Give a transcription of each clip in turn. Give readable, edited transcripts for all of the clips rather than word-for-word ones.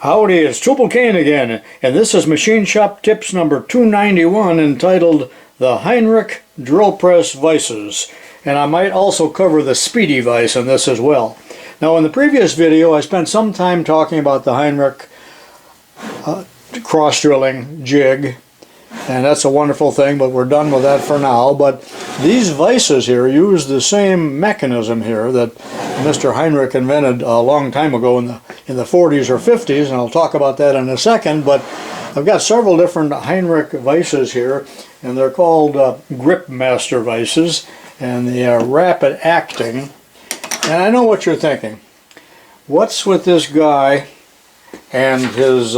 Howdy, it's tubalcain again, and this is Machine Shop Tips number 291 entitled The Heinrich Drill Press Vises. And I might also cover the Speedy Vise in this as well. Now in the previous video I spent some time talking about the Heinrich cross drilling jig, and that's a wonderful thing, but we're done with that for now. But these vices here use the same mechanism here that Mr. Heinrich invented a long time ago in the 40s or 50s, and I'll talk about that in a second. But I've got several different Heinrich vices here, and they're called grip master vices, and they are rapid acting. And I know what you're thinking. What's with this guy and his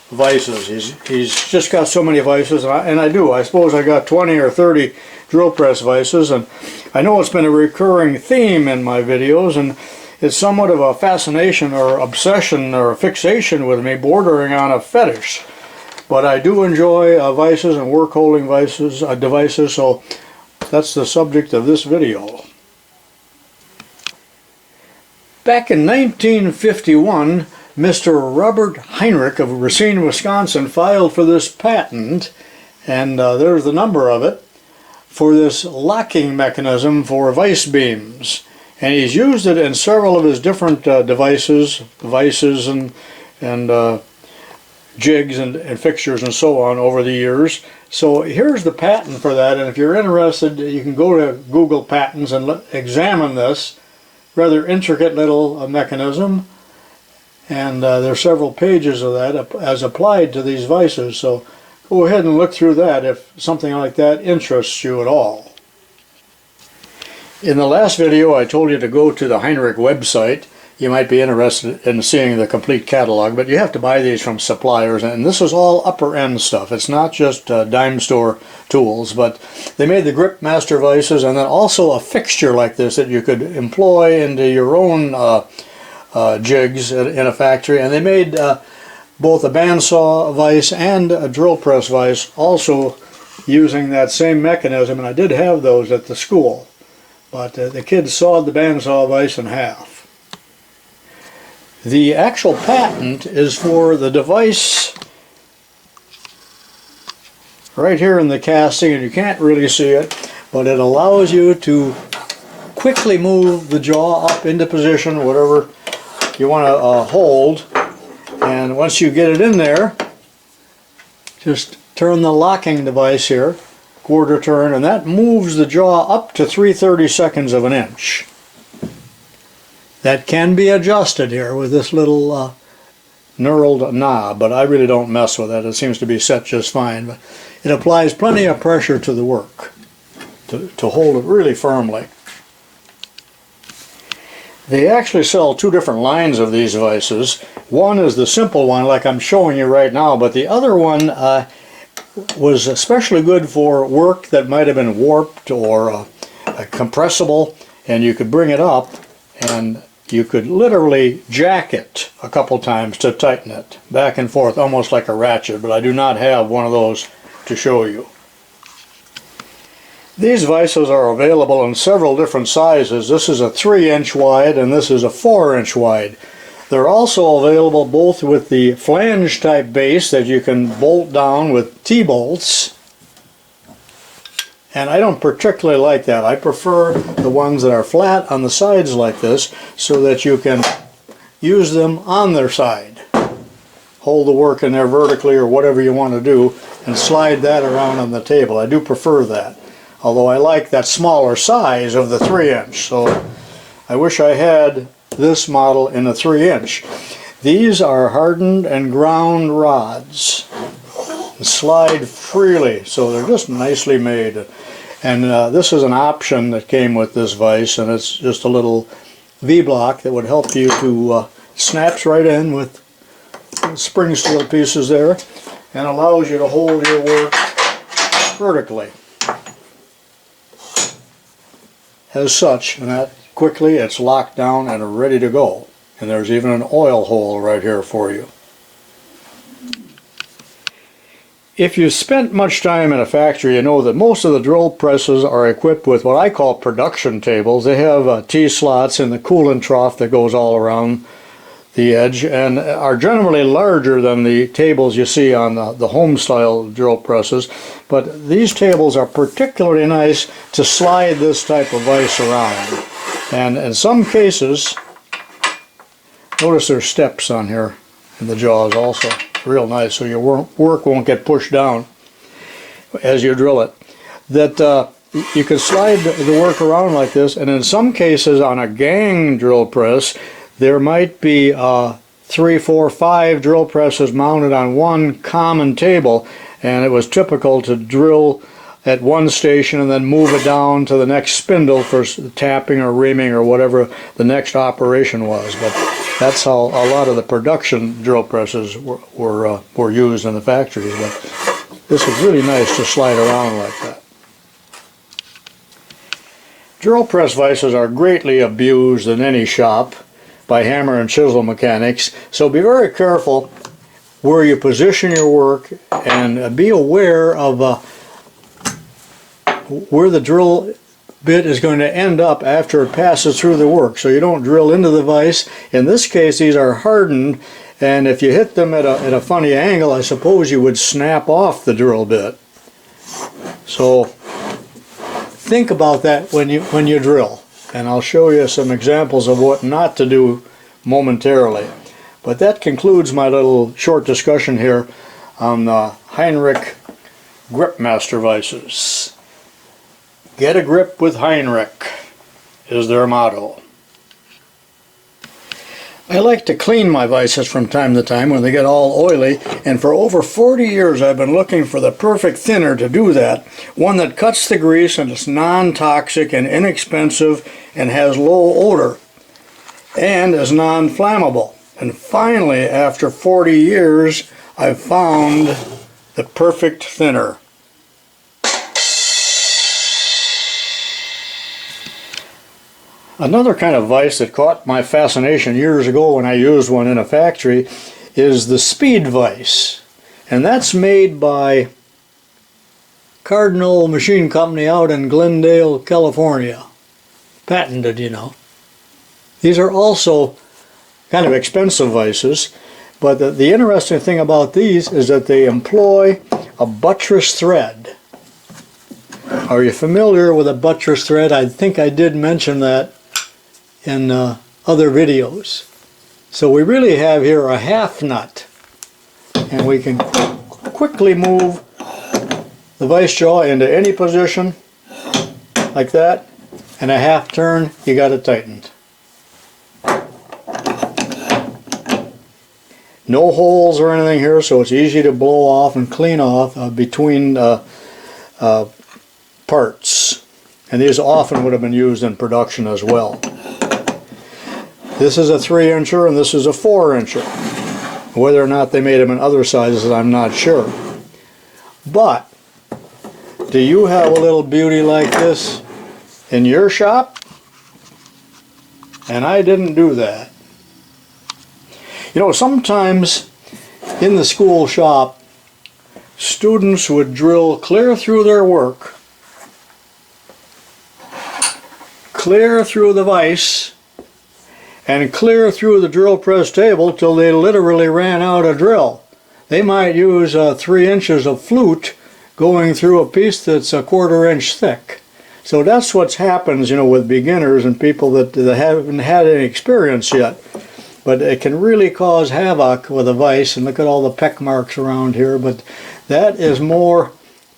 vices? He's just got so many vices, and I do. I suppose I got 20 or 30 drill press vices, and I know it's been a recurring theme in my videos, and it's somewhat of a fascination or obsession or a fixation with me, bordering on a fetish. But I do enjoy vices and work holding vices, devices, so that's the subject of this video. Back in 1951, Mr. Robert Heinrich of Racine, Wisconsin filed for this patent, and there's the number of it, for this locking mechanism for vice beams. And he's used it in several of his different vices and jigs and fixtures and so on over the years. So here's the patent for that, and if you're interested you can go to Google Patents and examine this rather intricate little mechanism. And there are several pages of that as applied to these vices, so go ahead and look through that if something like that interests you at all. In the last video I told you to go to the Heinrich website. You might be interested in seeing the complete catalog, but you have to buy these from suppliers, and this is all upper end stuff. It's not just dime store tools, but they made the grip master vices and then also a fixture like this that you could employ into your own jigs in a factory, and they made both a bandsaw vise and a drill press vise also using that same mechanism, and I did have those at the school, but the kids sawed the bandsaw vise in half. The actual patent is for the device right here in the casting, and you can't really see it, but it allows you to quickly move the jaw up into position, whatever you want to hold, and once you get it in there, just turn the locking device here, quarter turn, and that moves the jaw up to 3/32 of an inch. That can be adjusted here with this little knurled knob, but I really don't mess with it. It seems to be set just fine, but it applies plenty of pressure to the work to hold it really firmly. They actually sell two different lines of these vices. One is the simple one like I'm showing you right now, but the other one was especially good for work that might have been warped or compressible, and you could bring it up and you could literally jack it a couple times to tighten it back and forth, almost like a ratchet, but I do not have one of those to show you. These vices are available in several different sizes. This is a 3-inch wide and this is a 4-inch wide. They're also available both with the flange type base that you can bolt down with T-bolts, and I don't particularly like that. I prefer the ones that are flat on the sides like this so that you can use them on their side. Hold the work in there vertically or whatever you want to do and slide that around on the table. I do prefer that, although I like that smaller size of the 3-inch, so I wish I had this model in a 3-inch. These are hardened and ground rods. Slide freely, so they're just nicely made. And this is an option that came with this vise, and it's just a little V-block that would help you to snaps right in with spring steel pieces there and allows you to hold your work vertically as such, and that quickly it's locked down and ready to go. And there's even an oil hole right here for you. If you spent much time in a factory, you know that most of the drill presses are equipped with what I call production tables. They have T-slots in the coolant trough that goes all around the edge and are generally larger than the tables you see on the home style drill presses, but these tables are particularly nice to slide this type of vise around. And in some cases, notice there's steps on here in the jaws also, real nice, so your work won't get pushed down as you drill it. That you can slide the work around like this, and in some cases on a gang drill press there might be 3, 4, 5 drill presses mounted on one common table, and it was typical to drill at one station and then move it down to the next spindle for tapping or reaming or whatever the next operation was. But that's how a lot of the production drill presses were used in the factories. But this is really nice to slide around like that. Drill press vices are greatly abused in any shop by hammer and chisel mechanics, so be very careful where you position your work, and be aware of where the drill bit is going to end up after it passes through the work, so you don't drill into the vise. In this case, these are hardened, and if you hit them at a funny angle, I suppose you would snap off the drill bit. So think about that when you drill. And I'll show you some examples of what not to do momentarily. But that concludes my little short discussion here on the Heinrich Gripmaster vices. Get a grip with Heinrich is their motto. I like to clean my vices from time to time when they get all oily, and for over 40 years I've been looking for the perfect thinner to do that. One that cuts the grease and is non-toxic and inexpensive and has low odor and is non-flammable. And finally, after 40 years, I've found the perfect thinner. Another kind of vise that caught my fascination years ago when I used one in a factory is the speed vise. And that's made by Cardinal Machine Company out in Glendale, California. Patented, you know. These are also kind of expensive vices, but the interesting thing about these is that they employ a buttress thread. Are you familiar with a buttress thread? I think I did mention that in other videos. So we really have here a half nut, and we can quickly move the vice jaw into any position like that, and a half turn, you got it tightened. No holes or anything here, so it's easy to blow off and clean off between parts. And these often would have been used in production as well. This is a 3-incher and this is a 4-incher. Whether or not they made them in other sizes, I'm not sure. But do you have a little beauty like this in your shop? And I didn't do that. You know, sometimes in the school shop, students would drill clear through their work, clear through the vise, and clear through the drill press table till they literally ran out of drill. They might use 3 inches of flute going through a piece that's a 1/4 inch thick. So that's what happens, you know, with beginners and people that haven't had any experience yet. But it can really cause havoc with a vise, and look at all the peck marks around here. But that is more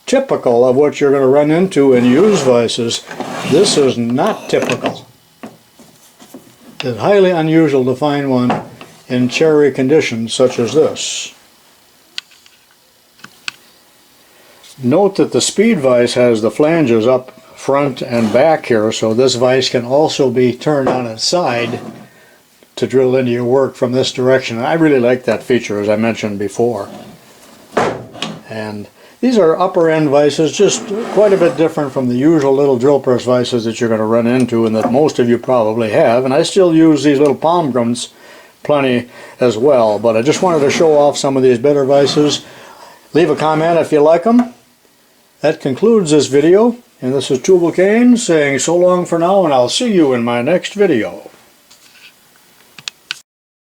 typical of what you're going to run into in used vices. This is not typical. It's highly unusual to find one in cherry condition such as this. Note that the speed vise has the flanges up front and back here, so this vise can also be turned on its side to drill into your work from this direction. I really like that feature, as I mentioned before. And these are upper end vices, just quite a bit different from the usual little drill press vices that you're going to run into and that most of you probably have. And I still use these little palm grunts plenty as well, but I just wanted to show off some of these better vices. Leave a comment if you like them. That concludes this video, and this is tubalcain saying so long for now, and I'll see you in my next video.